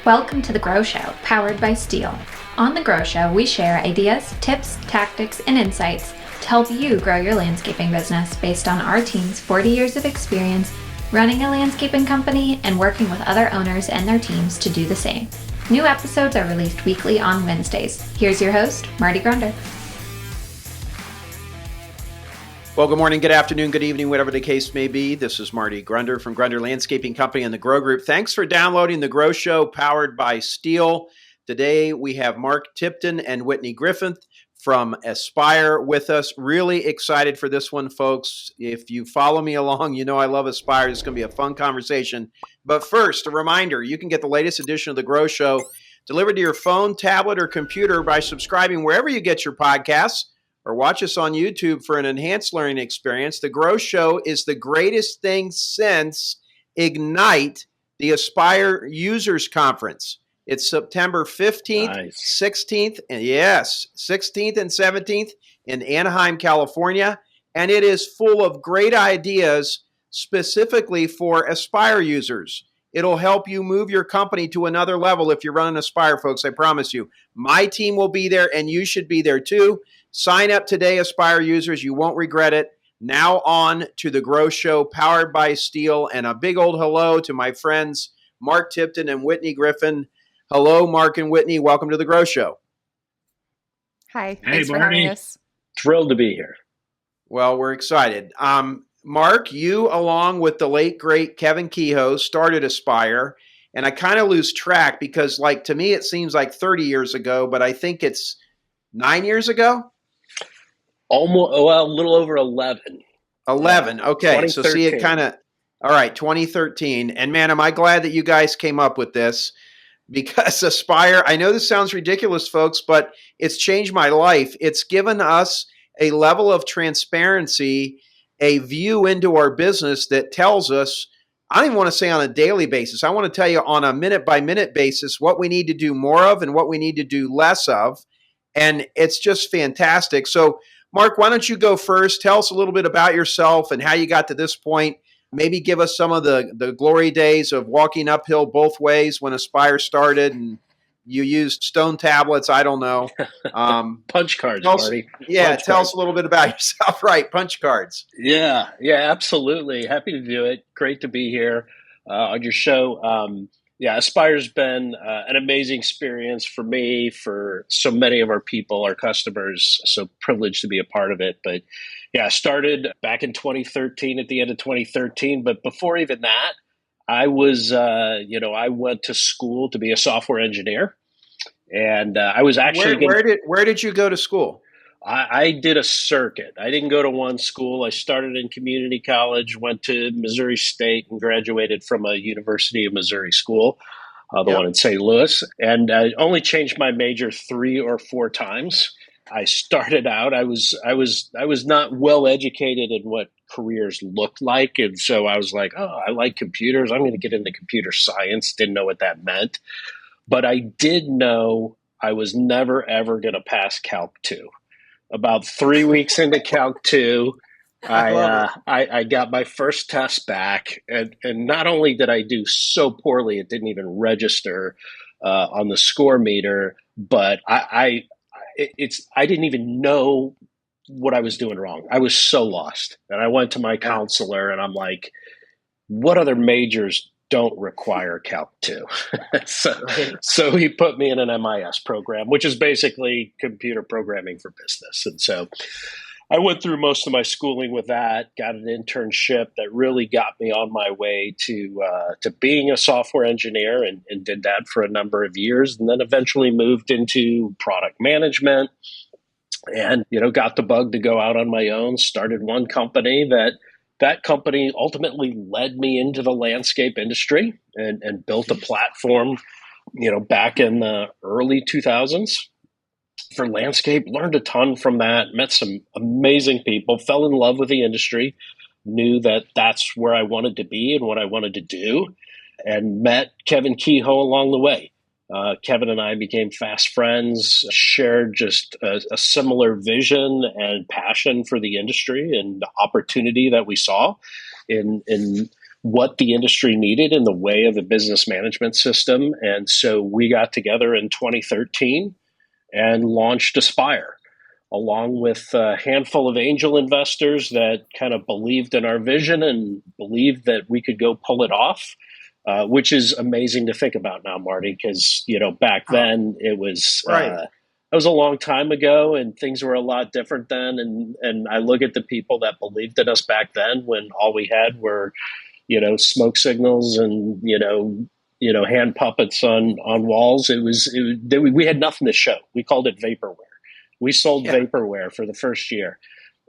Welcome to The Grow Show, powered by Steel. On The Grow Show, we share ideas, tips, tactics, and insights to help you grow your landscaping business based on our team's 40 years of experience running a landscaping company and working with other owners and their teams to do the same. New episodes are released weekly on Wednesdays. Here's your host, Marty Grunder. Well, good morning, good afternoon, good evening, whatever the case may be. This is Marty Grunder from Grunder Landscaping Company and the Grow Group. Thanks for downloading The Grow Show, powered by Steel. Today, we have Mark Tipton and Whitney Griffin from Aspire with us. Really excited for this one, folks. If you follow me along, you know I love Aspire. It's going to be a fun conversation. But first, a reminder, you can get the latest edition of The Grow Show delivered to your phone, tablet, or computer by subscribing wherever you get your podcasts, or watch us on YouTube for an enhanced learning experience. The Grow Show is the greatest thing since Ignite, the Aspire Users Conference. It's September 15th, 16th, and 16th and 17th in Anaheim, California. And it is full of great ideas specifically for Aspire users. It'll help you move your company to another level if you're running Aspire, folks. I promise you. My team will be there, and you should be there too. Sign up today, Aspire users. You won't regret it. Now on to The Grow Show, powered by Steel. And a big old hello to my friends, Mark Tipton and Whitney Griffin. Hello, Mark and Whitney. Welcome to The Grow Show. Hi. Hey, Thanks for Marty. having us. Thrilled to be here. Well, we're excited. Mark, you, along with the late, great Kevin Kehoe, started Aspire. And I kind of lose track because, to me, it seems like 30 years ago, but I think it's 9 years ago? Almost, a little over 11. 11. Okay. So see, it kind of, all right, 2013. And man, am I glad that you guys came up with this, because Aspire, I know this sounds ridiculous, folks, but it's changed my life. It's given us a level of transparency, a view into our business that tells us, I don't even want to say on a daily basis. I want to tell you on a minute by minute basis what we need to do more of and what we need to do less of. And it's just fantastic. So Mark, why don't you go first? Tell us a little bit about yourself and how you got to this point. Maybe give us some of the glory days of walking uphill both ways when Aspire started and you used stone tablets. I don't know. Punch cards, Marty. Tell us a little bit about yourself. Right, punch cards. Yeah, absolutely. Happy to do it. Great to be here on your show. Aspire's been an amazing experience for me, for so many of our people, our customers. So privileged to be a part of it. But I started back in 2013, at the end of 2013. But before even that, I was, I went to school to be a software engineer. And I was actually where did you go to school? I did a circuit. I didn't go to one school. I started in community college, went to Missouri State, and graduated from a University of Missouri school, one in St. Louis. And I only changed my major 3 or 4 times. I started out. I was not well educated in what careers looked like, and so I was like, oh, I like computers. I'm going to get into computer science. Didn't know what that meant, but I did know I was never ever going to pass Calc 2. About 3 weeks into Calc 2, I got my first test back, and not only did I do so poorly, it didn't even register on the score meter, but I didn't even know what I was doing wrong. I was so lost, and I went to my counselor, and I'm like, "What other majors don't require Calc 2. So he put me in an MIS program, which is basically computer programming for business. And so I went through most of my schooling with that, got an internship that really got me on my way to being a software engineer, and did that for a number of years, and then eventually moved into product management and, got the bug to go out on my own, started one company that company ultimately led me into the landscape industry and built a platform, back in the early 2000s for landscape. Learned a ton from that, met some amazing people, fell in love with the industry, knew that that's where I wanted to be and what I wanted to do, and met Kevin Kehoe along the way. Kevin and I became fast friends, shared just a similar vision and passion for the industry and the opportunity that we saw in what the industry needed in the way of a business management system. And so we got together in 2013 and launched Aspire, along with a handful of angel investors that kind of believed in our vision and believed that we could go pull it off, which is amazing to think about now, Marty, because, back then it was it was a long time ago and things were a lot different then. And I look at the people that believed in us back then when all we had were, smoke signals and, hand puppets on walls. We had nothing to show. We called it vaporware. We sold vaporware for the first year.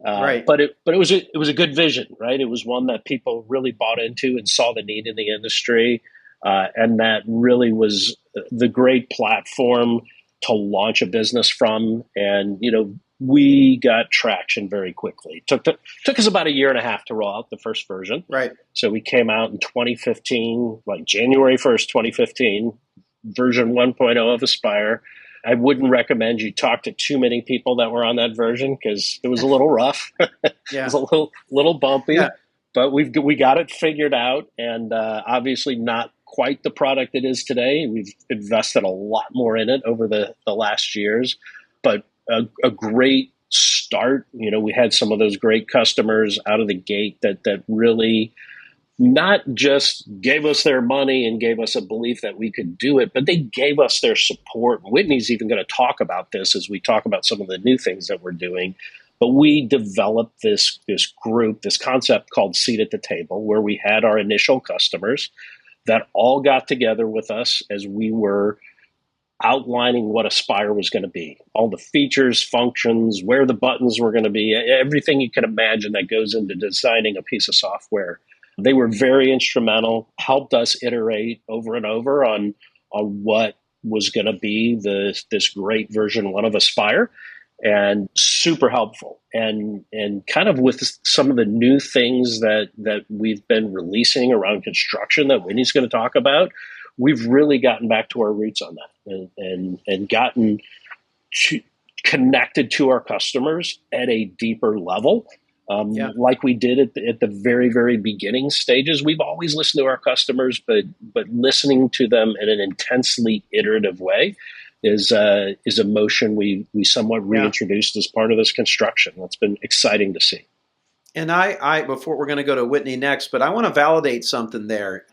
But it was a good vision, right? It was one that people really bought into and saw the need in the industry. And that really was the great platform to launch a business from. And, we got traction very quickly. Took us about a year and a half to roll out the first version. Right. So we came out in 2015, like January 1st, 2015, version 1.0 of Aspire. I wouldn't recommend you talk to too many people that were on that version because it was a little rough. It was a little bumpy, but we got it figured out, and obviously not quite the product it is today. We've invested a lot more in it over the last years, but a great start. We had some of those great customers out of the gate that really not just gave us their money and gave us a belief that we could do it, but they gave us their support. Whitney's even going to talk about this as we talk about some of the new things that we're doing. But we developed this group, this concept called Seat at the Table, where we had our initial customers that all got together with us as we were outlining what Aspire was going to be. All the features, functions, where the buttons were going to be, everything you can imagine that goes into designing a piece of software. They were very instrumental, helped us iterate over and over on what was going to be this great version 1 of Aspire, and super helpful. And kind of with some of the new things that we've been releasing around construction that Whitney's going to talk about, we've really gotten back to our roots on that and gotten connected to our customers at a deeper level. Like we did at the very, very beginning stages. We've always listened to our customers, but listening to them in an intensely iterative way is a motion we somewhat reintroduced as part of this construction. That's been exciting to see. And I before we're going to go to Whitney next, but I want to validate something there.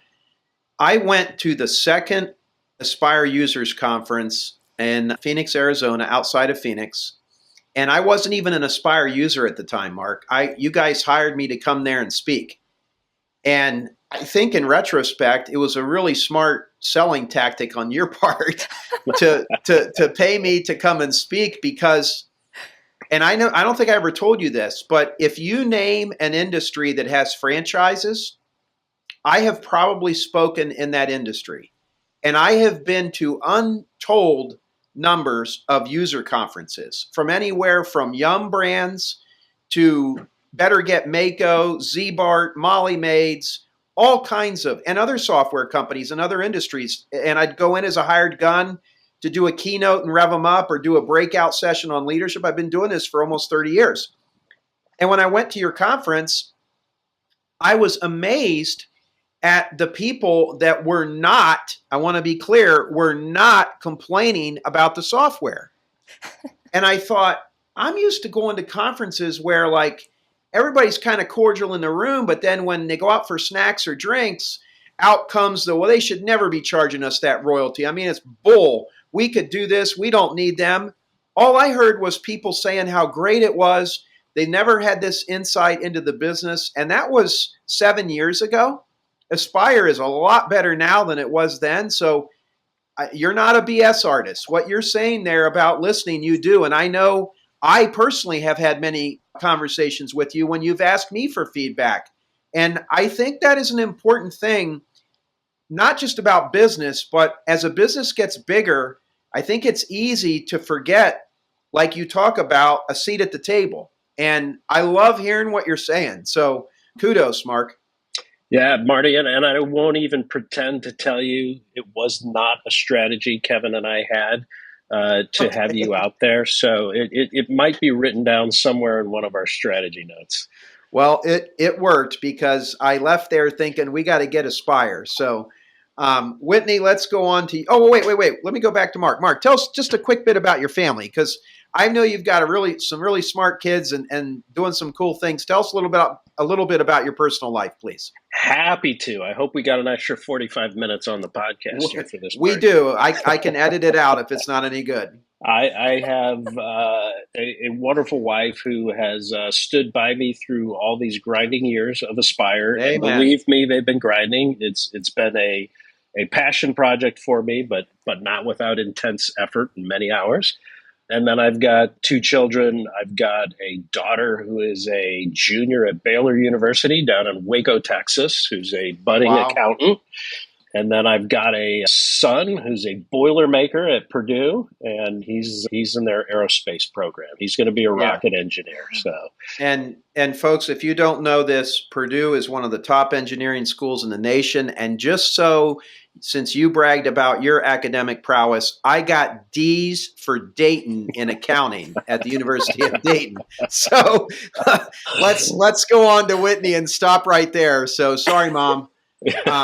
I went to the second Aspire Users Conference in Phoenix, Arizona, outside of Phoenix. And I wasn't even an Aspire user at the time, Mark. You guys hired me to come there and speak. And I think in retrospect, it was a really smart selling tactic on your part to pay me to come and speak because, and I don't think I ever told you this, but if you name an industry that has franchises, I have probably spoken in that industry. And I have been to untold numbers of user conferences from anywhere from Yum Brands to Better Get Mako, Z-Bart, Molly Maids, all kinds of, and other software companies and other industries. And I'd go in as a hired gun to do a keynote and rev them up or do a breakout session on leadership. I've been doing this for almost 30 years. And when I went to your conference, I was amazed at the people that were not, I want to be clear, were not complaining about the software. And I thought, I'm used to going to conferences where like everybody's kind of cordial in the room, but then when they go out for snacks or drinks, out comes well, they should never be charging us that royalty. I mean, it's bull. We could do this. We don't need them. All I heard was people saying how great it was. They never had this insight into the business. And that was 7 years ago. Aspire is a lot better now than it was then. So you're not a BS artist. What you're saying there about listening, you do. And I know I personally have had many conversations with you when you've asked me for feedback. And I think that is an important thing, not just about business, but as a business gets bigger, I think it's easy to forget, like you talk about, a seat at the table. And I love hearing what you're saying. So kudos, Mark. Yeah, Marty, and I won't even pretend to tell you it was not a strategy Kevin and I had to have you out there. So it might be written down somewhere in one of our strategy notes. Well, it worked because I left there thinking we got to get Aspire. So, Whitney, let's go on to. Oh, wait. Let me go back to Mark. Mark, tell us just a quick bit about your family, because I know you've got some really smart kids and doing some cool things. Tell us a little bit about your personal life, please. Happy to. I hope we got an extra 45 minutes on the podcast here for this. We do. I can edit it out if it's not any good. I have a wonderful wife who has stood by me through all these grinding years of Aspire. Amen. And believe me, they've been grinding. It's been a passion project for me, but not without intense effort and many hours. And then I've got two children. I've got a daughter who is a junior at Baylor University down in Waco, Texas, who's a budding accountant. And then I've got a son who's a Boilermaker at Purdue, and he's in their aerospace program. He's going to be a rocket engineer. So, and folks, if you don't know this, Purdue is one of the top engineering schools in the nation. And just so, since you bragged about your academic prowess, I got D's for Dayton in accounting at the University of Dayton. So let's go on to Whitney and stop right there. So sorry, Mom.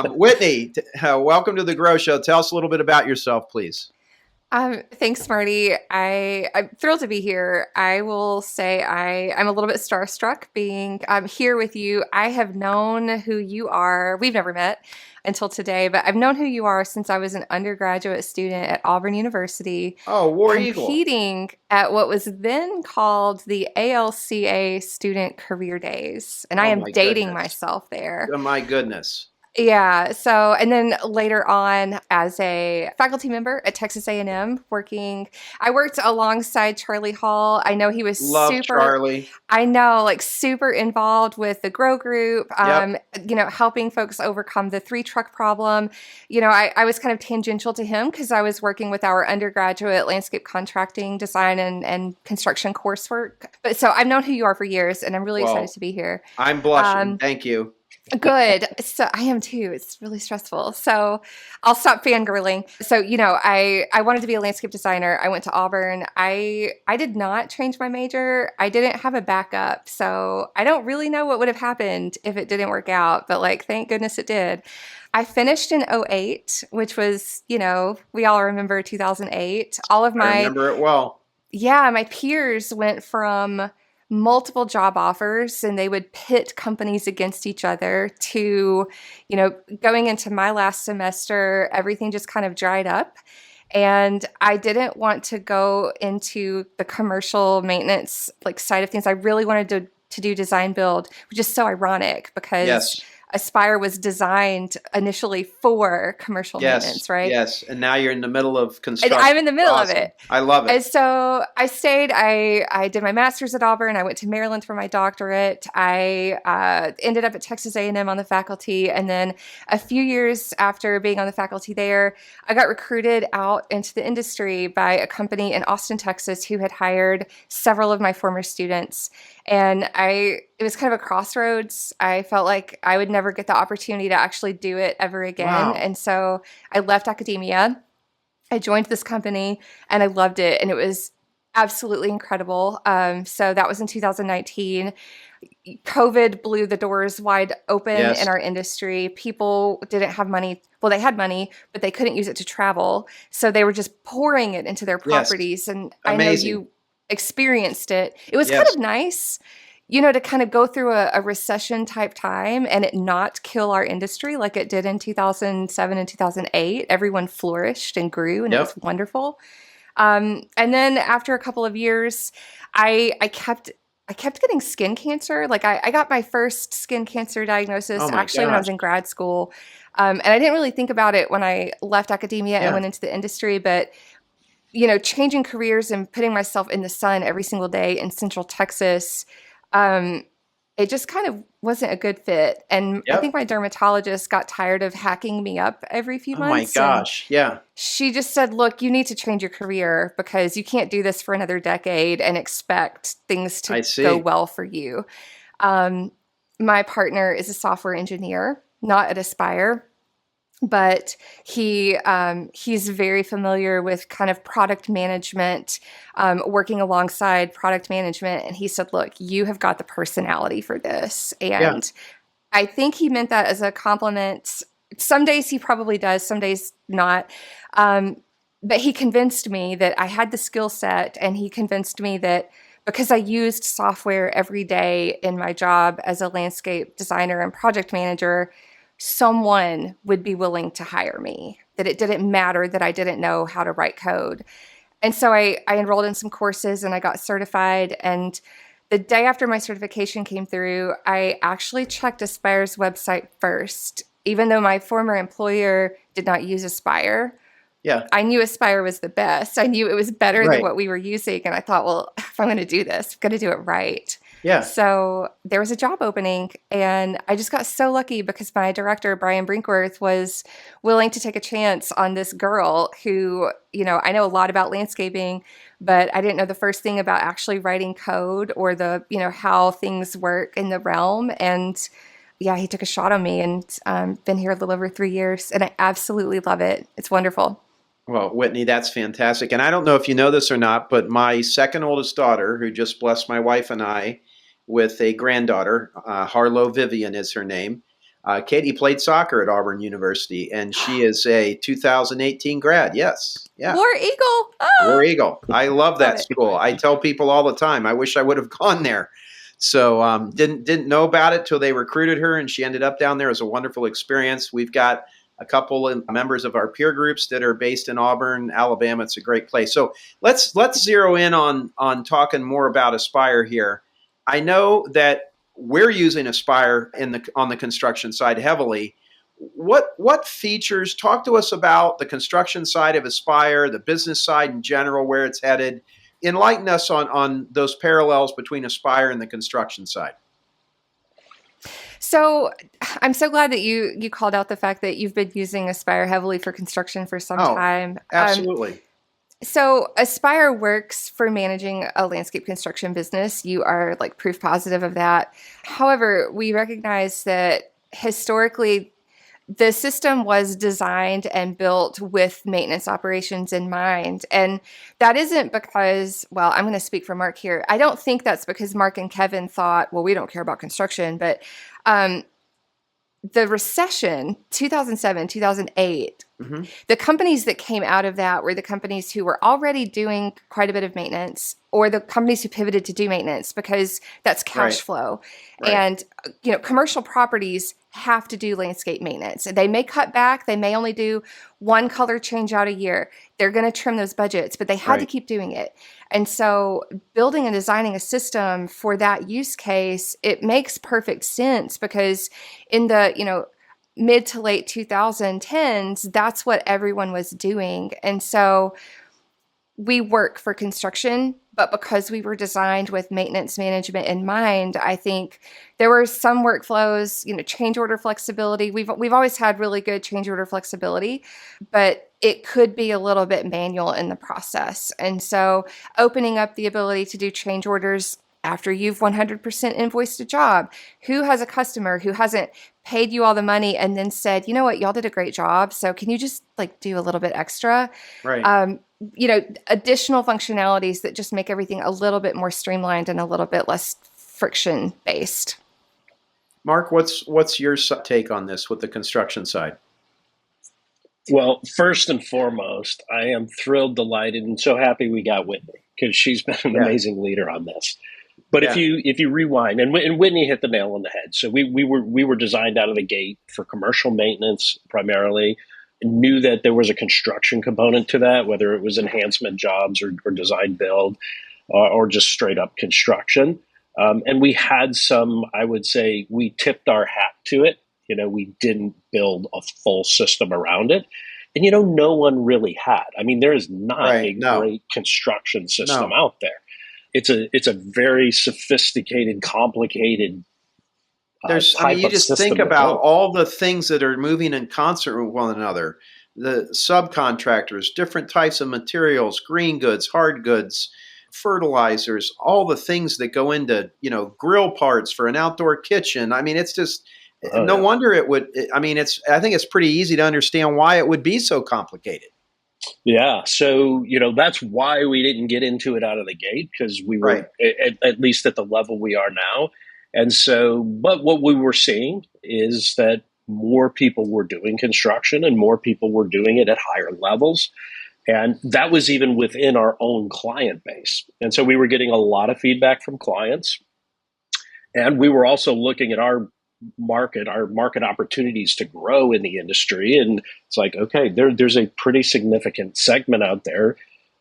Whitney, welcome to the Grow Show. Tell us a little bit about yourself, please. Thanks, Marty. I'm thrilled to be here. I will say I'm a little bit starstruck being here with you. I have known who you are. We've never met until today, but I've known who you are since I was an undergraduate student at Auburn University. Oh, War Eagle. Competing at what was then called the ALCA Student Career Days. And I am dating myself there. Oh, my goodness. Yeah. So, and then later on as a faculty member at Texas A&M I worked alongside Charlie Hall. I know he was Charlie. I know, like super involved with the Grow Group, helping folks overcome the 3-truck problem. I was kind of tangential to him because I was working with our undergraduate landscape contracting, design, and construction coursework. But so I've known who you are for years, and I'm really excited to be here. I'm blushing. Thank you. Good. So I am too. It's really stressful. So I'll stop fangirling. So, I wanted to be a landscape designer. I went to Auburn. I did not change my major. I didn't have a backup. So I don't really know what would have happened if it didn't work out, but thank goodness it did. I finished in 2008, which was, we all remember 2008. I remember it well. Yeah. My peers went from multiple job offers and they would pit companies against each other to, going into my last semester, everything just kind of dried up. And I didn't want to go into the commercial maintenance side of things. I really wanted to do design build, which is so ironic because Aspire was designed initially for commercial maintenance, right? Yes, and now you're in the middle of construction. And I'm in the middle of it. I love it. And so I stayed. I did my master's at Auburn. I went to Maryland for my doctorate. I ended up at Texas A&M on the faculty. And then a few years after being on the faculty there, I got recruited out into the industry by a company in Austin, Texas, who had hired several of my former students. And it was kind of a crossroads. I felt like I would never get the opportunity to actually do it ever again. Wow. And so I left academia. I joined this company and I loved it. And it was absolutely incredible. So that was in 2019. COVID blew the doors wide open in our industry. People didn't have money. Well, they had money, but they couldn't use it to travel. So they were just pouring it into their properties. And amazing. I know you experienced it. It was kind of nice, to kind of go through a recession type time and it not kill our industry like it did in 2007 and 2008. Everyone flourished and grew and it was wonderful. And then after a couple of years, I kept getting skin cancer. I got my first skin cancer diagnosis when I was in grad school. And I didn't really think about it when I left academia and went into the industry, but changing careers and putting myself in the sun every single day in Central Texas, it just kind of wasn't a good fit. And I think my dermatologist got tired of hacking me up every few months. Oh my gosh. Yeah. She just said, look, you need to change your career because you can't do this for another decade and expect things to go well for you. My partner is a software engineer, not at Aspire. but he's very familiar with kind of product management, working alongside product management. And he said, look, you have got the personality for this. And I think he meant that as a compliment. Some days he probably does, some days not. But he convinced me that I had the skill set, and he convinced me that because I used software every day in my job as a landscape designer and project manager, someone would be willing to hire me, that it didn't matter that I didn't know how to write code. And so I enrolled in some courses and I got certified. And the day after my certification came through, I actually checked Aspire's website first, even though my former employer did not use Aspire. Yeah. I knew Aspire was the best. I knew it was better than what we were using. And I thought, well, if I'm going to do this, I'm going to do it right. Yeah. So there was a job opening, and I just got so lucky because my director, Brian Brinkworth, was willing to take a chance on this girl who, I know a lot about landscaping, but I didn't know the first thing about actually writing code or the, how things work in the realm. And yeah, he took a shot on me, and been here a little over 3 years, and I absolutely love it. It's wonderful. Well, Whitney, that's fantastic. And I don't know if you know this or not, but my second oldest daughter, who just blessed my wife and I with a granddaughter, Harlow Vivian is her name. Katie played soccer at Auburn University, and she is a 2018 grad. Yes. Yeah. War Eagle. Oh. War Eagle. I love that school. I tell people all the time, I wish I would have gone there. So didn't know about it till they recruited her, and she ended up down there. It was a wonderful experience. We've got a couple of members of our peer groups that are based in Auburn, Alabama. It's a great place. So let's zero in on talking more about Aspire here. I know that we're using Aspire on the construction side heavily. What features? Talk to us about the construction side of Aspire, the business side in general, where it's headed. Enlighten us on those parallels between Aspire and the construction side. So I'm so glad that you called out the fact that you've been using Aspire heavily for construction for some time. Absolutely. So Aspire works for managing a landscape construction business. You are like proof positive of that. However, we recognize that historically, the system was designed and built with maintenance operations in mind. And that isn't because, well, I'm going to speak for Mark here. I don't think that's because Mark and Kevin thought, well, we don't care about construction. But the recession, 2007, 2008, the companies that came out of that were the companies who were already doing quite a bit of maintenance, or the companies who pivoted to do maintenance because that's cash flow. Right. And, commercial properties have to do landscape maintenance. They may cut back. They may only do one color change out a year. They're going to trim those budgets, but they had to keep doing it. And so building and designing a system for that use case, it makes perfect sense because in the, mid to late 2010s, that's what everyone was doing. And so we work for construction, but because we were designed with maintenance management in mind, I think there were some workflows, change order flexibility. We've always had really good change order flexibility, but it could be a little bit manual in the process. And so opening up the ability to do change orders after you've 100% invoiced a job, who has a customer who hasn't paid you all the money and then said, you know what, y'all did a great job, so can you just do a little bit extra? Right. Additional functionalities that just make everything a little bit more streamlined and a little bit less friction based. Mark, what's your take on this with the construction side? Well, first and foremost, I am thrilled, delighted, and so happy we got Whitney because she's been an amazing leader on this. But if you rewind, and Whitney hit the nail on the head. So we were designed out of the gate for commercial maintenance primarily. Knew that there was a construction component to that, whether it was enhancement jobs or design build or just straight up construction. And we had some, I would say, we tipped our hat to it. We didn't build a full system around it. And, no one really had. I mean, there is not a great construction system out there. It's a very sophisticated, complicated you just think about all the things that are moving in concert with one another. The subcontractors, different types of materials, green goods, hard goods, fertilizers, all the things that go into, grill parts for an outdoor kitchen. I mean, it's no wonder it would. I mean, I think it's pretty easy to understand why it would be so complicated. Yeah. So, that's why we didn't get into it out of the gate, because we were at least at the level we are now. And so, but what we were seeing is that more people were doing construction and more people were doing it at higher levels. And that was even within our own client base. And so we were getting a lot of feedback from clients. And we were also looking at our market opportunities to grow in the industry. And it's like, okay, there's a pretty significant segment out there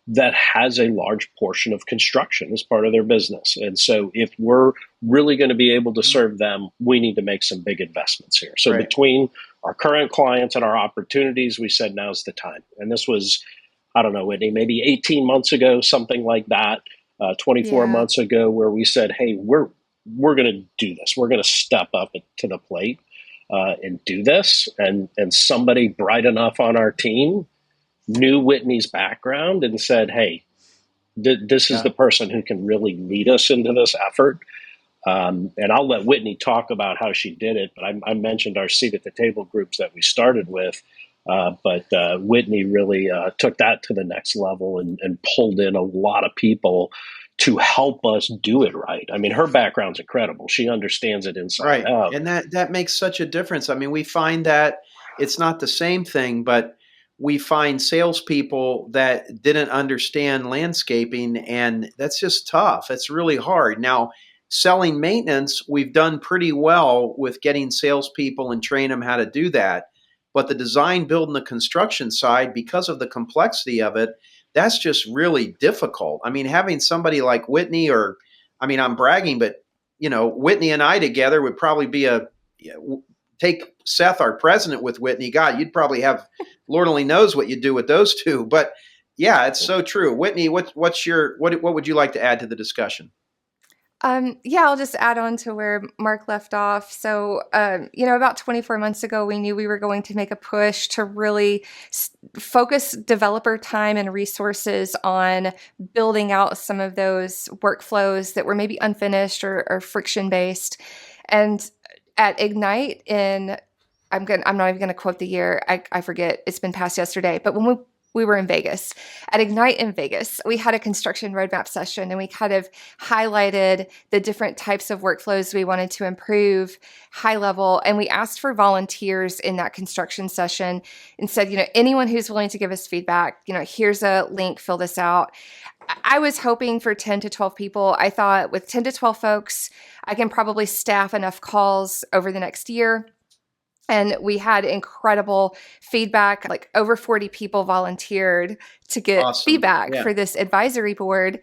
that has a large portion of construction as part of their business. And so if we're really going to be able to serve them, we need to make some big investments here. So between our current clients and our opportunities, we said, now's the time. And this was, I don't know, Whitney, maybe 18 months ago, something like that, 24 months ago, where we said, hey, we're going to do this. We're going to step up to the plate and do this. And somebody bright enough on our team knew Whitney's background and said, hey, this is the person who can really lead us into this effort. And I'll let Whitney talk about how she did it. But I mentioned our seat at the table groups that we started with. But Whitney really took that to the next level and pulled in a lot of people to help us do it right. I mean, her background's incredible. She understands it inside out. And that makes such a difference. I mean, we find that it's not the same thing, but we find salespeople that didn't understand landscaping, and that's just tough. It's really hard. Now, selling maintenance, we've done pretty well with getting salespeople and train them how to do that. But the design, build, and the construction side, because of the complexity of it, that's just really difficult. I mean, having somebody like Whitney, or, I mean, I'm bragging, but, Whitney and I together would probably be take Seth, our president, with Whitney. God, you'd probably have, Lord only knows what you'd do with those two. But yeah, it's so true. Whitney, what would you like to add to the discussion? I'll just add on to where Mark left off. So, about 24 months ago, we knew we were going to make a push to really focus developer time and resources on building out some of those workflows that were maybe unfinished or friction based. And at Ignite I'm not even going to quote the year. I forget. It's been past yesterday. But when we were in Vegas. At Ignite in Vegas, we had a construction roadmap session, and we kind of highlighted the different types of workflows we wanted to improve high level. And we asked for volunteers in that construction session and said, anyone who's willing to give us feedback, here's a link, fill this out. I was hoping for 10 to 12 people. I thought with 10 to 12 folks, I can probably staff enough calls over the next year. And we had incredible feedback, like over 40 people volunteered to get feedback for this advisory board.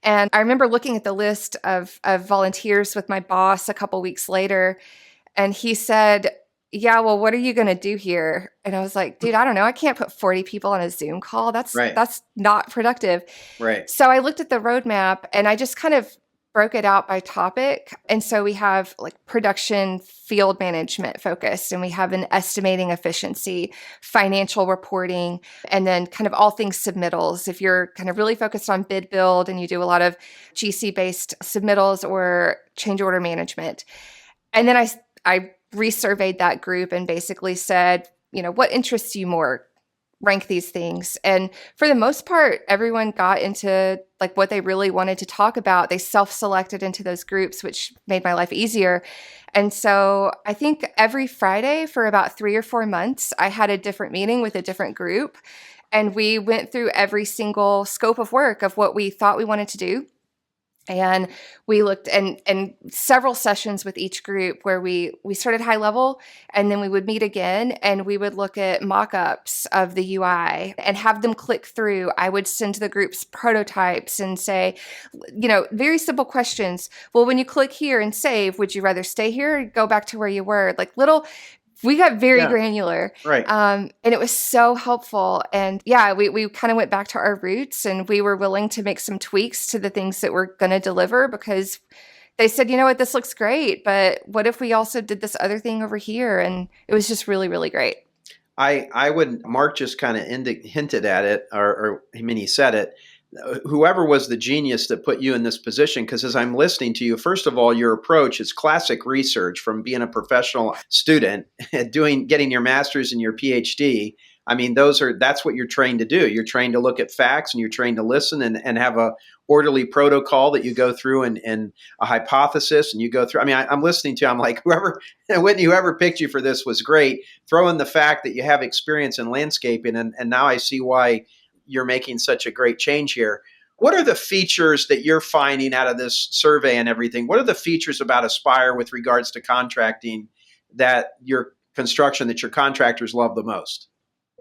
And I remember looking at the list of volunteers with my boss a couple weeks later, and he said, yeah, well, what are you going to do here? And I was like, dude, I don't know. I can't put 40 people on a Zoom call. That's not productive. Right. So I looked at the roadmap, and I just kind of broke it out by topic. And so we have like production field management focused, and we have an estimating efficiency, financial reporting, and then kind of all things submittals. If you're kind of really focused on bid build and you do a lot of GC-based submittals or change order management. And then I resurveyed that group and basically said, what interests you more? Rank these things. And for the most part, everyone got into like what they really wanted to talk about. They self-selected into those groups, which made my life easier. And so I think every Friday for about 3 or 4 months, I had a different meeting with a different group. And we went through every single scope of work of what we thought we wanted to do. And we looked and several sessions with each group where we started high level, and then we would meet again and we would look at mock-ups of the UI and have them click through. I would send to the groups prototypes and say, very simple questions. Well, when you click here and save, would you rather stay here or go back to where you were? Like we got very granular. Right. And it was so helpful. And we kind of went back to our roots, and we were willing to make some tweaks to the things that we're going to deliver, because they said, this looks great, but what if we also did this other thing over here? And it was just really, really great. Mark just kind of hinted at it, or he said it. whoever was the genius that put you in this position, because as I'm listening to you, first of all, your approach is classic research from being a professional student, getting your master's and your PhD. I mean, that's what you're trained to do. You're trained to look at facts, and you're trained to listen and have a orderly protocol that you go through, and a hypothesis, and you go through. I mean, I'm listening to you, I'm like, Whitney, whoever picked you for this was great. Throw in the fact that you have experience in landscaping, and now I see why you're making such a great change here. What are the features that you're finding out of this survey and everything? What are the features about Aspire with regards to contracting that your contractors love the most?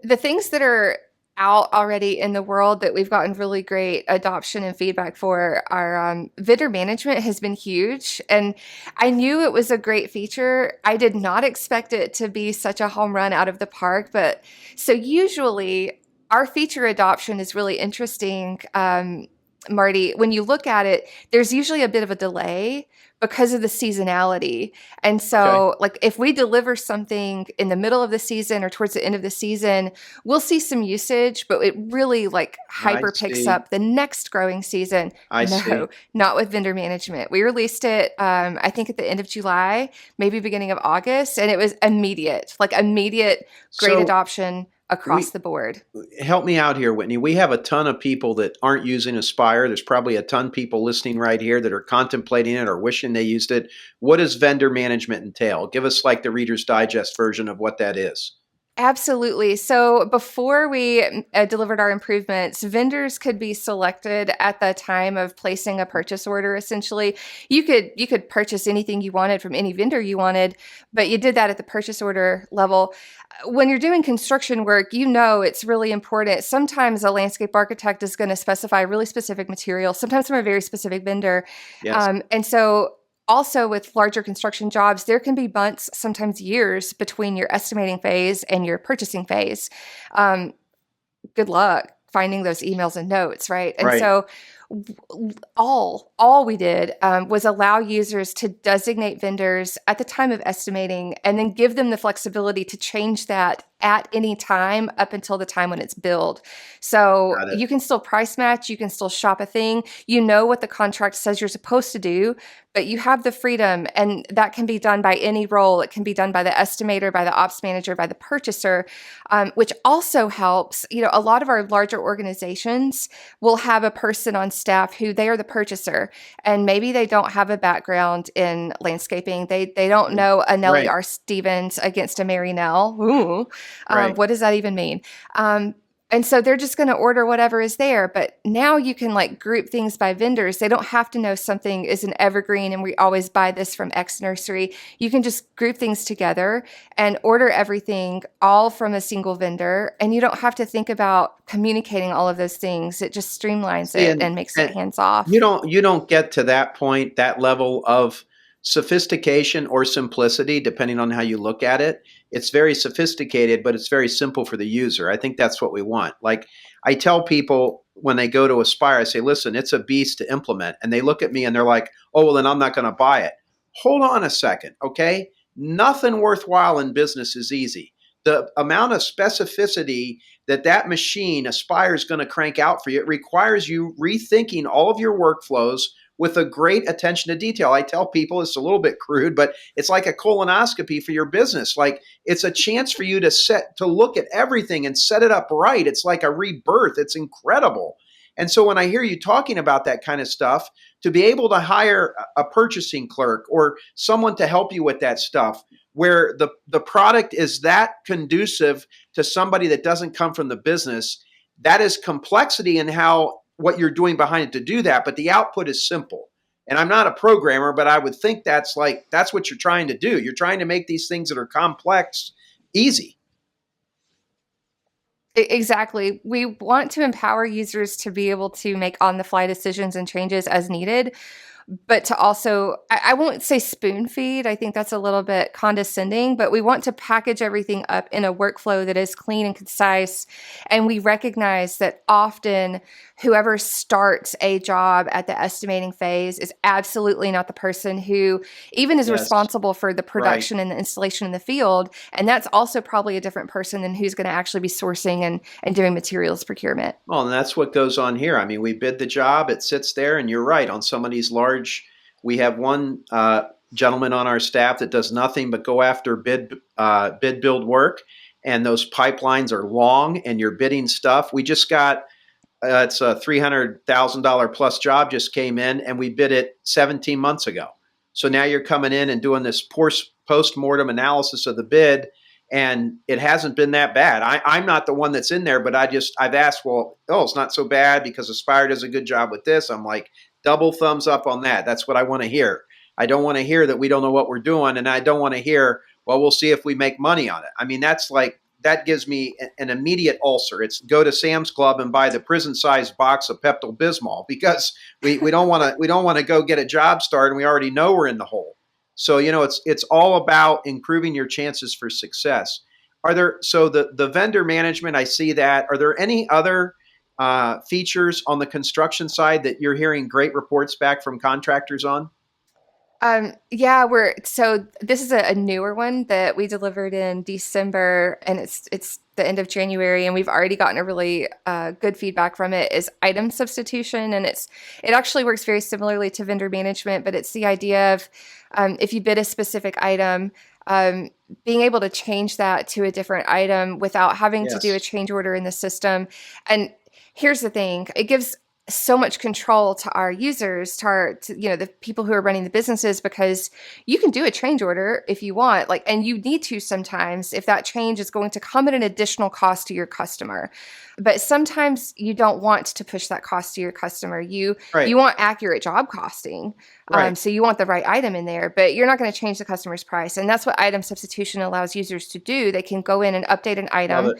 The things that are out already in the world that we've gotten really great adoption and feedback for are vendor management has been huge. And I knew it was a great feature. I did not expect it to be such a home run out of the park. But so usually our feature adoption is really interesting. Marty, when you look at it, there's usually a bit of a delay because of the seasonality. And so like if we deliver something in the middle of the season or towards the end of the season, we'll see some usage, but it really like hyper picks up the next growing season. No, not with vendor management. We released it, I think at the end of July, maybe beginning of August, and it was immediate great adoption across the board. Help me out here, Whitney. We have a ton of people that aren't using Aspire. There's probably a ton of people listening right here that are contemplating it or wishing they used it. What does vendor management entail? Give us like the Reader's Digest version of what that is. Absolutely. So before we delivered our improvements, vendors could be selected at the time of placing a purchase order. Essentially, you could purchase anything you wanted from any vendor you wanted, but you did that at the purchase order level. When you're doing construction work, it's really important. Sometimes a landscape architect is going to specify really specific material, sometimes from a very specific vendor. Yes. And so also with larger construction jobs, there can be months, sometimes years between your estimating phase and your purchasing phase. Good luck finding those emails and notes, right? And so all we did was allow users to designate vendors at the time of estimating and then give them the flexibility to change that at any time up until the time when it's billed. So you can still price match, you can still shop a thing, what the contract says you're supposed to do, but you have the freedom, and that can be done by any role. It can be done by the estimator, by the ops manager, by the purchaser, which also helps. A lot of our larger organizations will have a person on staff who they are the purchaser, and maybe they don't have a background in landscaping. They don't know a Nellie R. Stevens against a Mary Nell. Ooh. What does that even mean? And so they're just going to order whatever is there. But now you can like group things by vendors. They don't have to know something is an evergreen and we always buy this from X nursery. You can just group things together and order everything all from a single vendor. And you don't have to think about communicating all of those things. It just streamlines it and makes it hands off. You don't get to that point, that level of sophistication or simplicity, depending on how you look at it. It's very sophisticated, but it's very simple for the user. I think that's what we want. Like I tell people when they go to Aspire, I say, listen, it's a beast to implement. And they look at me and they're like, oh, well, then I'm not going to buy it. Hold on a second, okay? Nothing worthwhile in business is easy. The amount of specificity that machine Aspire is going to crank out for you, it requires you rethinking all of your workflows with a great attention to detail. I tell people it's a little bit crude, but it's like a colonoscopy for your business. Like it's a chance for you to look at everything and set it up right. It's like a rebirth. It's incredible. And so when I hear you talking about that kind of stuff, to be able to hire a purchasing clerk or someone to help you with that stuff, where the product is that conducive to somebody that doesn't come from the business, that is complexity in what you're doing behind it to do that, but the output is simple. And I'm not a programmer, but I would think that's what you're trying to do. You're trying to make these things that are complex easy. Exactly. We want to empower users to be able to make on-the-fly decisions and changes as needed. but to also, I won't say spoon feed. I think that's a little bit condescending, but we want to package everything up in a workflow that is clean and concise. And we recognize that often whoever starts a job at the estimating phase is absolutely not the person who even is responsible for the production and the installation in the field. And that's also probably a different person than who's going to actually be sourcing and doing materials procurement. Well, and that's what goes on here. I mean, we bid the job, it sits there, and you're right. On some of these large, we have one gentleman on our staff that does nothing but go after bid build work, and those pipelines are long, and you're bidding stuff. We just got it's a $300,000 plus job just came in, and we bid it 17 months ago. So now you're coming in and doing this post-mortem analysis of the bid, and it hasn't been that bad. I'm not the one that's in there, but I've asked, it's not so bad because Aspire does a good job with this. I'm like, double thumbs up on that. That's what I want to hear. I don't want to hear that we don't know what we're doing, and I don't want to hear, we'll see if we make money on it. I mean, that gives me an immediate ulcer. It's go to Sam's Club and buy the prison-sized box of Pepto-Bismol because we don't want to go get a job started and we already know we're in the hole. So, it's all about improving your chances for success. The vendor management, I see that. Are there any other features on the construction side that you're hearing great reports back from contractors on? So this is a newer one that we delivered in December, and it's the end of January, and we've already gotten a really good feedback from it, is item substitution. And it actually works very similarly to vendor management, but it's the idea of if you bid a specific item, being able to change that to a different item without having to do a change order in the system. And here's the thing, it gives so much control to our users, to the people who are running the businesses, because you can do a change order if you want, and you need to sometimes if that change is going to come at an additional cost to your customer. But sometimes you don't want to push that cost to your customer. You want accurate job costing. So you want the right item in there, but you're not going to change the customer's price. And that's what item substitution allows users to do. They can go in and update an item.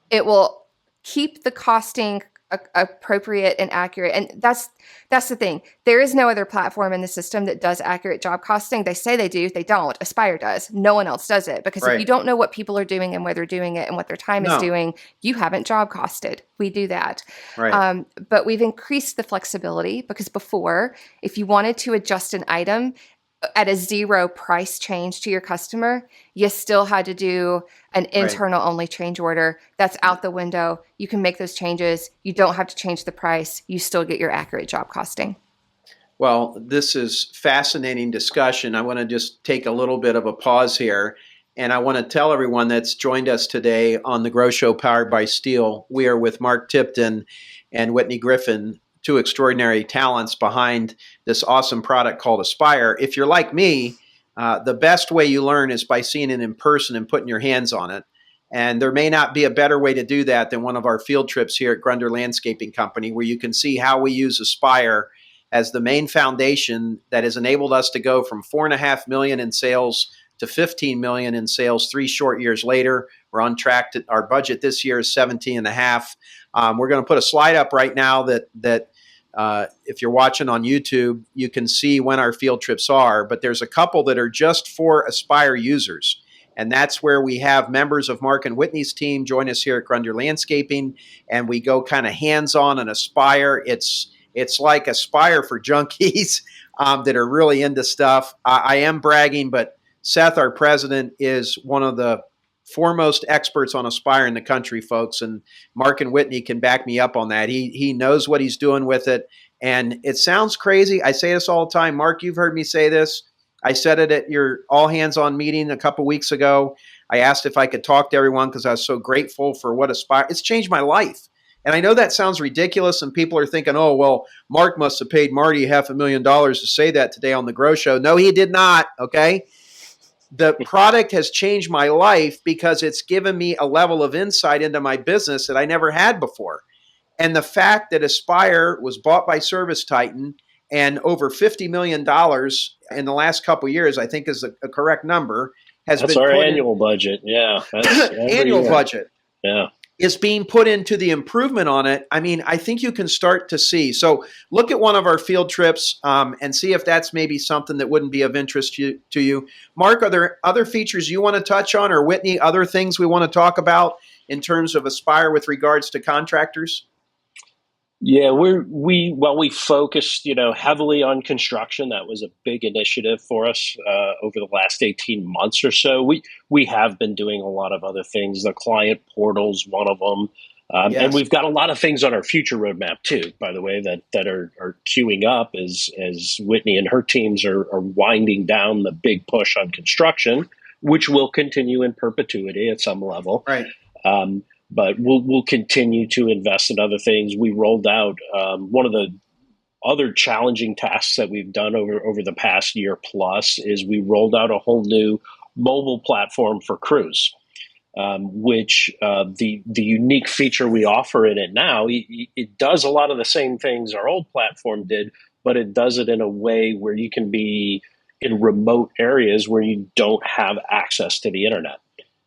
It will keep the costing appropriate and accurate. And that's the thing. There is no other platform in the system that does accurate job costing. They say they do. They don't. Aspire does. No one else does it, because if you don't know what people are doing and where they're doing it and what their time is doing, you haven't job costed. We do that. But we've increased the flexibility, because before, if you wanted to adjust an item at a zero price change to your customer, you still had to do an internal only change order. That's out the window. You can make those changes. You don't have to change the price. You still get your accurate job costing. Well, this is fascinating discussion. I want to just take a little bit of a pause here. And I want to tell everyone that's joined us today on the Grow Show powered by Steel. We are with Mark Tipton and Whitney Griffin, two extraordinary talents behind this awesome product called Aspire. If you're like me, the best way you learn is by seeing it in person and putting your hands on it. And there may not be a better way to do that than one of our field trips here at Grunder Landscaping Company, where you can see how we use Aspire as the main foundation that has enabled us to go from $4.5 million in sales to $15 million in sales 3 short years later. We're on track to our budget this year is 17.5. We're going to put a slide up right now that if you're watching on YouTube, you can see when our field trips are, but there's a couple that are just for Aspire users. And that's where we have members of Mark and Whitney's team join us here at Grunder Landscaping, and we go kind of hands-on on Aspire. It's like Aspire for junkies that are really into stuff. I am bragging, but Seth, our president, is one of the foremost experts on Aspire in the country, folks, and Mark and Whitney can back me up on that. He knows what he's doing with it, and it sounds crazy. I say this all the time. Mark, you've heard me say this. I said it at your all-hands-on meeting a couple weeks ago. I asked if I could talk to everyone because I was so grateful for what Aspire. It's changed my life. And I know that sounds ridiculous, and people are thinking, oh, well, Mark must have paid Marty $500,000 to say that today on the Grow Show. No, he did not, okay? The product has changed my life because it's given me a level of insight into my business that I never had before. And the fact that Aspire was bought by Service Titan and over $50 million in the last couple of years, I think is a correct number. That's our annual budget. Yeah. Annual budget. Yeah. is being put into the improvement on it, I mean, I think you can start to see. So look at one of our field trips and see if that's maybe something that wouldn't be of interest to you. Mark, are there other features you want to touch on, or Whitney, other things we want to talk about in terms of Aspire with regards to contractors? Yeah, we focused, heavily on construction. That was a big initiative for us over the last 18 months or so. We have been doing a lot of other things. The client portal's one of them. Yes. And we've got a lot of things on our future roadmap too, by the way, that are queuing up as Whitney and her teams are winding down the big push on construction, which will continue in perpetuity at some level. Right. But we'll continue to invest in other things. We rolled out one of the other challenging tasks that we've done over the past year plus is we rolled out a whole new mobile platform for crews, which the unique feature we offer in it now, it does a lot of the same things our old platform did, but it does it in a way where you can be in remote areas where you don't have access to the internet.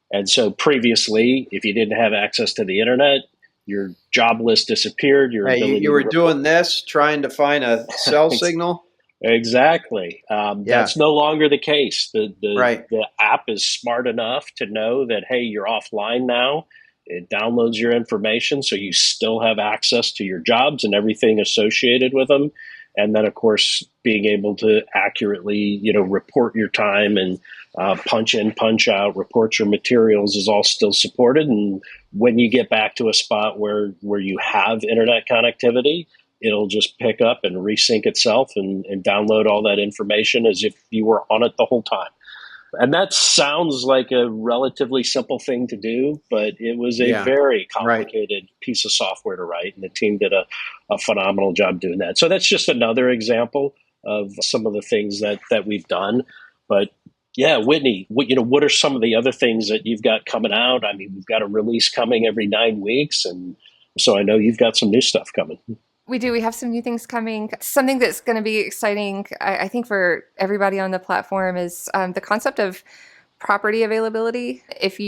And so previously, if you didn't have access to the internet, your job list disappeared. You were doing this, trying to find a cell signal? Exactly. That's no longer the case. The app is smart enough to know that, hey, you're offline now. It downloads your information, so you still have access to your jobs and everything associated with them. And then, of course, being able to accurately, report your time and punch in, punch out, report your materials is all still supported. And when you get back to a spot where you have internet connectivity, it'll just pick up and resync itself and download all that information as if you were on it the whole time. And that sounds like a relatively simple thing to do, but it was a very complicated piece of software to write, and the team did a phenomenal job doing that. So that's just another example of some of the things that we've done. But yeah, Whitney, what are some of the other things that you've got coming out? I mean, we've got a release coming every 9 weeks, and so I know you've got some new stuff coming. We do. We have some new things coming. Something that's going to be exciting, I think, for everybody on the platform is the concept of property availability. If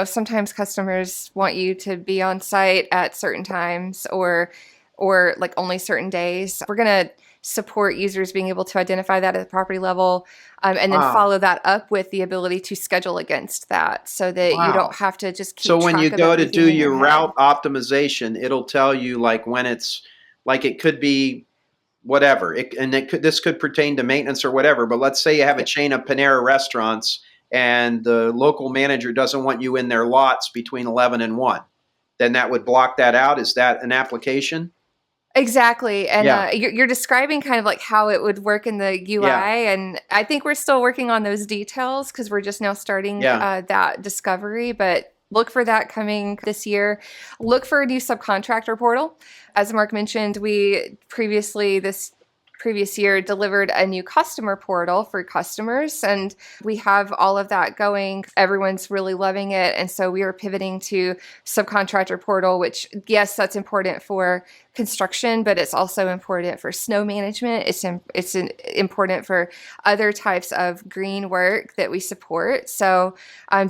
sometimes customers want you to be on site at certain times or like only certain days. We're going to support users being able to identify that at the property level and then follow that up with the ability to schedule against that so that you don't have to just keep So when you track go of to everything do in your head. route optimization, it'll tell you like when it's like it could be whatever. This could pertain to maintenance or whatever. But let's say you have a chain of Panera restaurants and the local manager doesn't want you in their lots between 11 and 1. Then that would block that out. Is that an application? Exactly. And you're describing kind of like how it would work in the UI. And I think we're still working on those details because we're just now starting that discovery. But look for that coming this year. Look for a new subcontractor portal. As Mark mentioned, we this previous year delivered a new customer portal for customers, and we have all of that going. Everyone's really loving it, and so we are pivoting to subcontractor portal, which, yes, that's important for construction, but it's also important for snow management. It's important for other types of green work that we support. So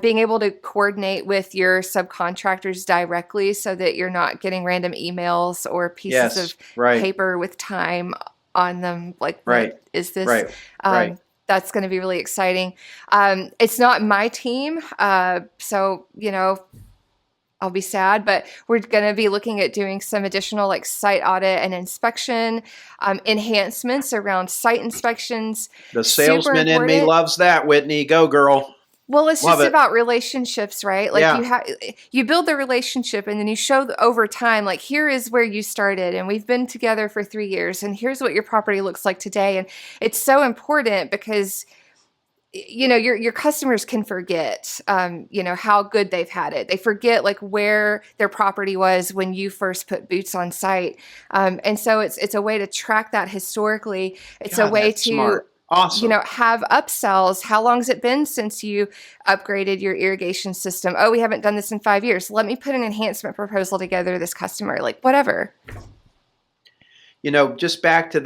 being able to coordinate with your subcontractors directly so that you're not getting random emails or pieces of paper with time on them, like, what is this? That's going to be really exciting. It's not my team, so, I'll be sad, but we're going to be looking at doing some additional like site audit and inspection enhancements around site inspections. The salesman in me loves that, Whitney. Go, girl. Well, it's just about relationships, right? Like you build the relationship and then you show over time, like, here is where you started and we've been together for 3 years and here's what your property looks like today. And it's so important because, your customers can forget, how good they've had it. They forget like where their property was when you first put boots on site. And so it's a way to track that historically. It's a way to smart. Awesome. Have upsells. How long has it been since you upgraded your irrigation system? Oh, we haven't done this in 5 years. Let me put an enhancement proposal together to this customer, like whatever. Just back to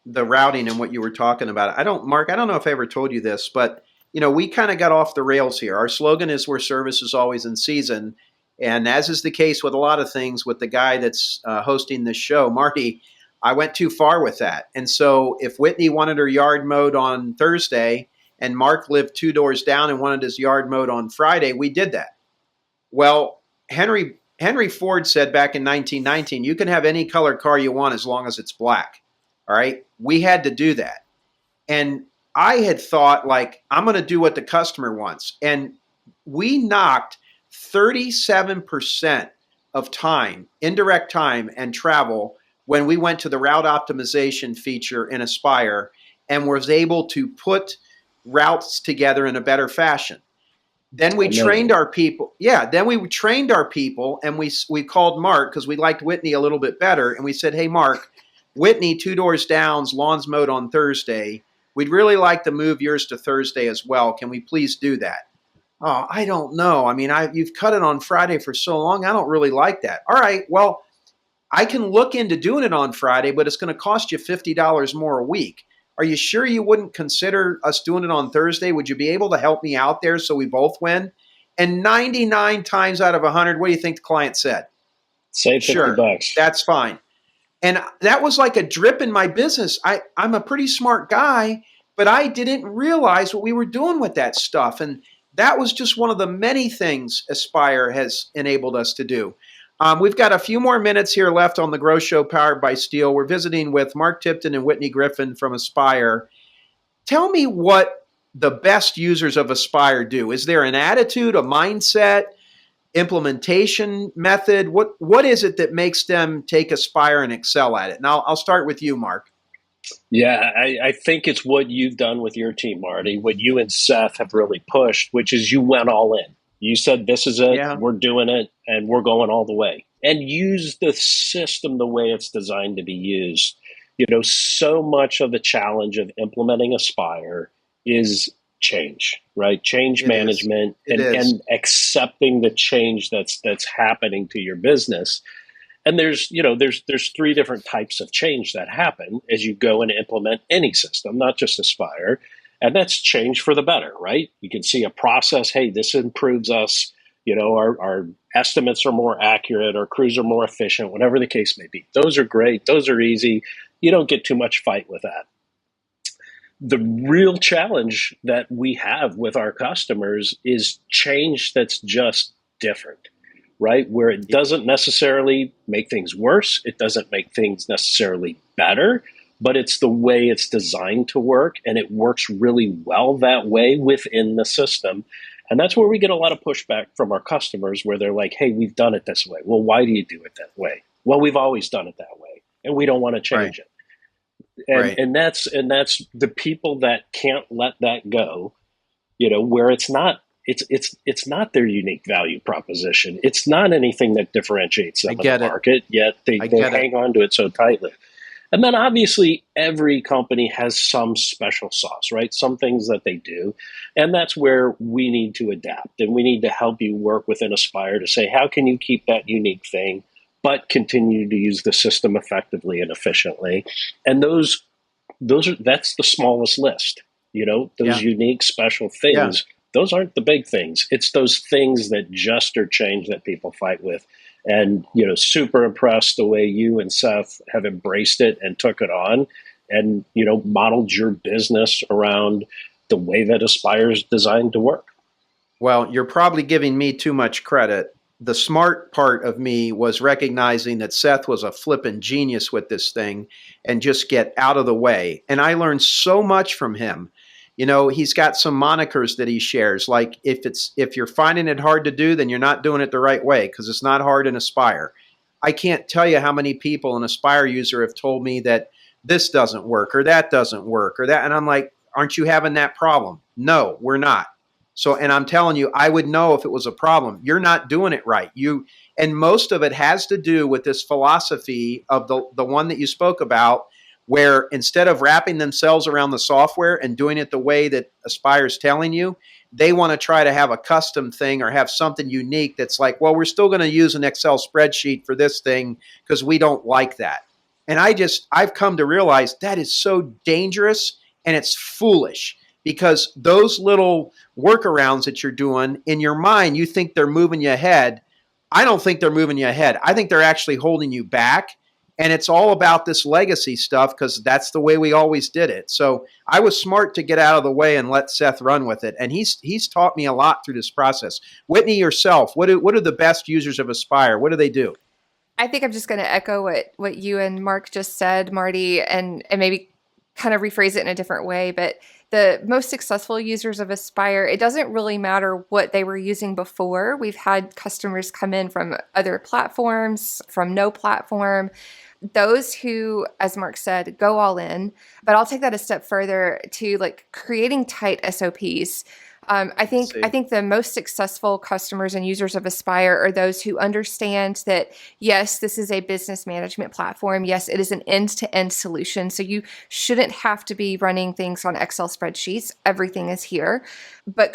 the routing and what you were talking about. Mark, I don't know if I ever told you this, but, we kind of got off the rails here. Our slogan is where service is always in season. And as is the case with a lot of things with the guy that's hosting this show, Marty, I went too far with that. And so if Whitney wanted her yard mowed on Thursday and Mark lived 2 doors down and wanted his yard mowed on Friday, we did that. Well, Henry Ford said back in 1919, you can have any color car you want as long as it's black. All right. We had to do that. And I had thought, like, I'm going to do what the customer wants. And we knocked 37% of time, indirect time and travel, when we went to the route optimization feature in Aspire and was able to put routes together in a better fashion. Then we trained our people. Yeah, then we trained our people, and we called Mark because we liked Whitney a little bit better. And we said, hey, Mark, Whitney, 2 doors down's lawn's mowed on Thursday. We'd really like to move yours to Thursday as well. Can we please do that? Oh, I don't know. I mean, you've cut it on Friday for so long. I don't really like that. All right, well, I can look into doing it on Friday, but it's going to cost you $50 more a week. Are you sure you wouldn't consider us doing it on Thursday? Would you be able to help me out there so we both win? And 99 times out of 100, what do you think the client said? Save $50. That's fine. And that was like a drip in my business. I'm a pretty smart guy, but I didn't realize what we were doing with that stuff. And that was just one of the many things Aspire has enabled us to do. We've got a few more minutes here left on the Grow Show powered by Steel. We're visiting with Mark Tipton and Whitney Griffin from Aspire. Tell me what the best users of Aspire do. Is there an attitude, a mindset, implementation method? What is it that makes them take Aspire and excel at it? And I'll start with you, Mark. Yeah, I think it's what you've done with your team, Marty, what you and Seth have really pushed, which is you went all in. You said, this is it, we're doing it, and we're going all the way. And use the system the way it's designed to be used. You know, so much of the challenge of implementing Aspire is change, right? Change management and accepting the change that's happening to your business. And there's 3 different types of change that happen as you go and implement any system, not just Aspire. And that's change for the better, right? You can see a process. Hey, this improves us. You know, our estimates are more accurate. Our crews are more efficient, whatever the case may be. Those are great. Those are easy. You don't get too much fight with that. The real challenge that we have with our customers is change that's just different, right? Where it doesn't necessarily make things worse. It doesn't make things necessarily better. But it's the way it's designed to work, and it works really well that way within the system. And that's where we get a lot of pushback from our customers, where they're like, hey, we've done it this way. Well, why do you do it that way? Well, we've always done it that way, and we don't want to change it. And that's the people that can't let that go, you know, where it's not not their unique value proposition. It's not anything that differentiates them in the market, yet they hang on to it so tightly. And then obviously every company has some special sauce, right? Some things that they do. And that's where we need to adapt, and we need to help you work within Aspire to say, how can you keep that unique thing, but continue to use the system effectively and efficiently? And that's the smallest list, you know, those unique special things. Yeah. Those aren't the big things. It's those things that just are change that people fight with. And, you know, super impressed the way you and Seth have embraced it and took it on and, you know, modeled your business around the way that Aspire is designed to work. Well, you're probably giving me too much credit. The smart part of me was recognizing that Seth was a flippin' genius with this thing and just get out of the way. And I learned so much from him. You know, he's got some monikers that he shares. Like if you're finding it hard to do, then you're not doing it the right way, because it's not hard in Aspire. I can't tell you how many people, an Aspire user, have told me that this doesn't work or that doesn't work or that. And I'm like, aren't you having that problem? No, we're not. So, and I'm telling you, I would know if it was a problem. You're not doing it right. And most of it has to do with this philosophy of the one that you spoke about, where instead of wrapping themselves around the software and doing it the way that Aspire's telling you, they want to try to have a custom thing or have something unique that's like, well, we're still going to use an Excel spreadsheet for this thing because we don't like that. And I've come to realize that is so dangerous and it's foolish, because those little workarounds that you're doing in your mind, you think they're moving you ahead. I don't think they're moving you ahead. I think they're actually holding you back. And it's all about this legacy stuff because that's the way we always did it. So I was smart to get out of the way and let Seth run with it. And he's taught me a lot through this process. Whitney, yourself, what are the best users of Aspire? What do they do? I think I'm just going to echo what you and Mark just said, Marty, and maybe kind of rephrase it in a different way. But the most successful users of Aspire, it doesn't really matter what they were using before. We've had customers come in from other platforms, from no platform. Those who, as Mark said, go all in, but I'll take that a step further to like creating tight SOPs. I think the most successful customers and users of Aspire are those who understand that, yes, this is a business management platform. Yes, it is an end-to-end solution. So you shouldn't have to be running things on Excel spreadsheets. Everything is here. But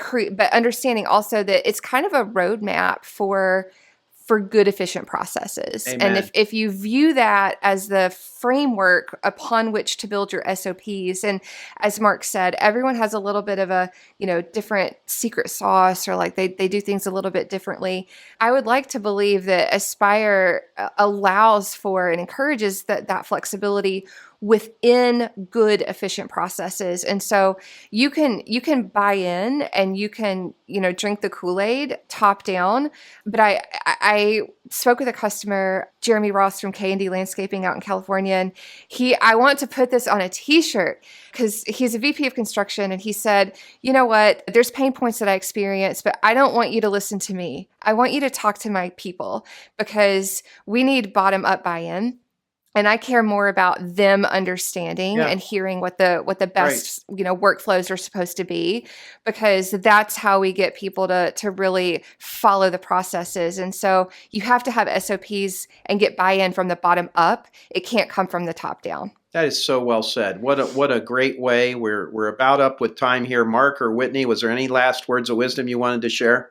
understanding also that it's kind of a roadmap for good, efficient processes. Amen. And if you view that as the framework upon which to build your SOPs, and as Mark said, everyone has a little bit of a, different secret sauce, or like they do things a little bit differently. I would like to believe that Aspire allows for and encourages that flexibility within good, efficient processes. And so you can buy in and you can, drink the Kool-Aid top down. But I spoke with a customer, Jeremy Ross from K&D Landscaping out in California. And I want to put this on a t-shirt because he's a VP of construction. And he said, you know what, there's pain points that I experience, but I don't want you to listen to me. I want you to talk to my people because we need bottom up buy-in. And I care more about them understanding and hearing what the best workflows are supposed to be, because that's how we get people to really follow the processes. And so you have to have SOPs and get buy-in from the bottom up. It can't come from the top down. That is so well said. What a great way. We're about up with time here. Mark or Whitney, was there any last words of wisdom you wanted to share?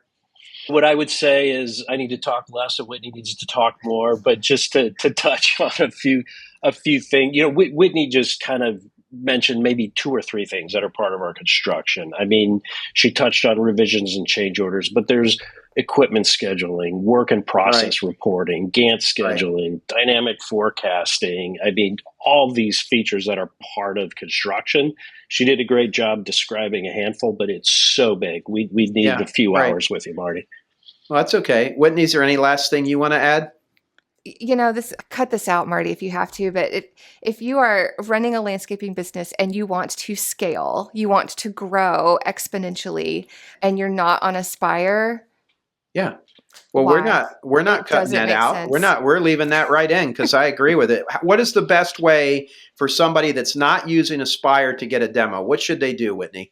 What I would say is I need to talk less and Whitney needs to talk more, but just to touch on a few things, Whitney just kind of mentioned maybe 2 or 3 things that are part of our construction. I mean, she touched on revisions and change orders, but there's equipment scheduling, work in process reporting, Gantt scheduling, dynamic forecasting. I mean, all these features that are part of construction. She did a great job describing a handful, but it's so big. We need a few hours with you, Marty. Well, that's okay. Whitney, is there any last thing you want to add? Cut this out, Marty, if you have to, but if you are running a landscaping business and you want to scale, you want to grow exponentially, and you're not on Aspire. Yeah. Well, we're not cutting that out. Sense. We're leaving that right in because I agree with it. What is the best way for somebody that's not using Aspire to get a demo? What should they do, Whitney?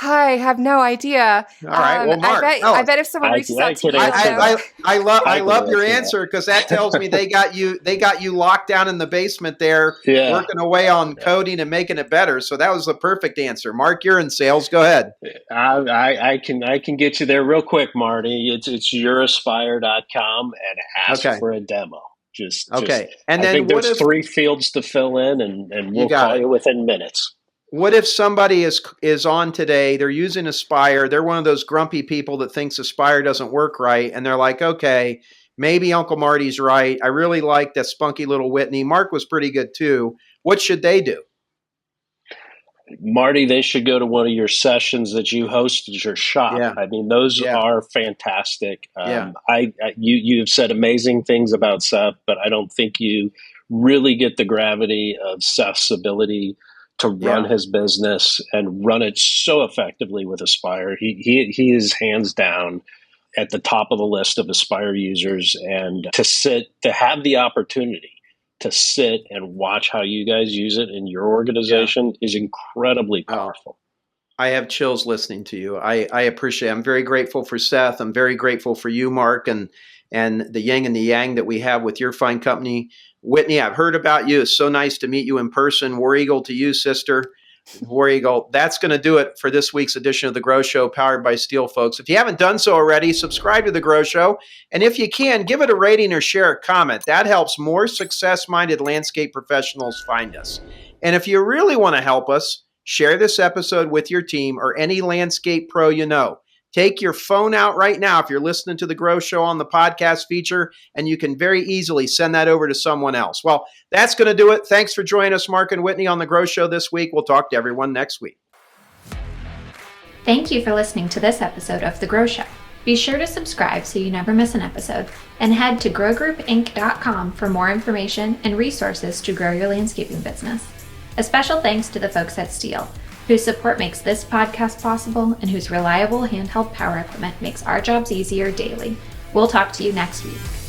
I have no idea. All right. Well, Mark, I bet if someone reaches out to me, I love your answer because that tells me they got you locked down in the basement there, working away on coding and making it better. So that was the perfect answer. Mark, you're in sales. Go ahead. I can get you there real quick, Marty. It's youraspire.com and ask for a demo. Okay. And then I think there's 3 fields to fill in, and we'll call you within minutes. What if somebody is on today, they're using Aspire, they're one of those grumpy people that thinks Aspire doesn't work right, and they're like, okay, maybe Uncle Marty's right. I really like that spunky little Whitney. Mark was pretty good too. What should they do? Marty, they should go to one of your sessions that you host at your shop. Yeah. I mean, those are fantastic. You have said amazing things about Seth, but I don't think you really get the gravity of Seth's ability to run his business and run it so effectively with Aspire. He is hands down at the top of the list of Aspire users, and to have the opportunity to sit and watch how you guys use it in your organization is incredibly powerful. I have chills listening to you. I appreciate it. I'm very grateful for Seth. I'm very grateful for you, Mark, and the yin and the yang that we have with your fine company. Whitney, I've heard about you. It's so nice to meet you in person. War Eagle to you, sister. War Eagle. That's going to do it for this week's edition of The Grow Show, powered by Steel, folks. If you haven't done so already, subscribe to The Grow Show. And if you can, give it a rating or share a comment. That helps more success-minded landscape professionals find us. And if you really want to help us, share this episode with your team or any landscape pro you know. Take your phone out right now if you're listening to the Grow Show on the podcast feature, and you can very easily send that over to someone else. Well, that's going to do it. Thanks for joining us, Mark and Whitney, on the Grow Show this week. We'll talk to everyone next week. Thank you for listening to this episode of The Grow Show. Be sure to subscribe so you never miss an episode, and head to growgroupinc.com for more information and resources to grow your landscaping business. A special thanks to the folks at Stihl, whose support makes this podcast possible and whose reliable handheld power equipment makes our jobs easier daily. We'll talk to you next week.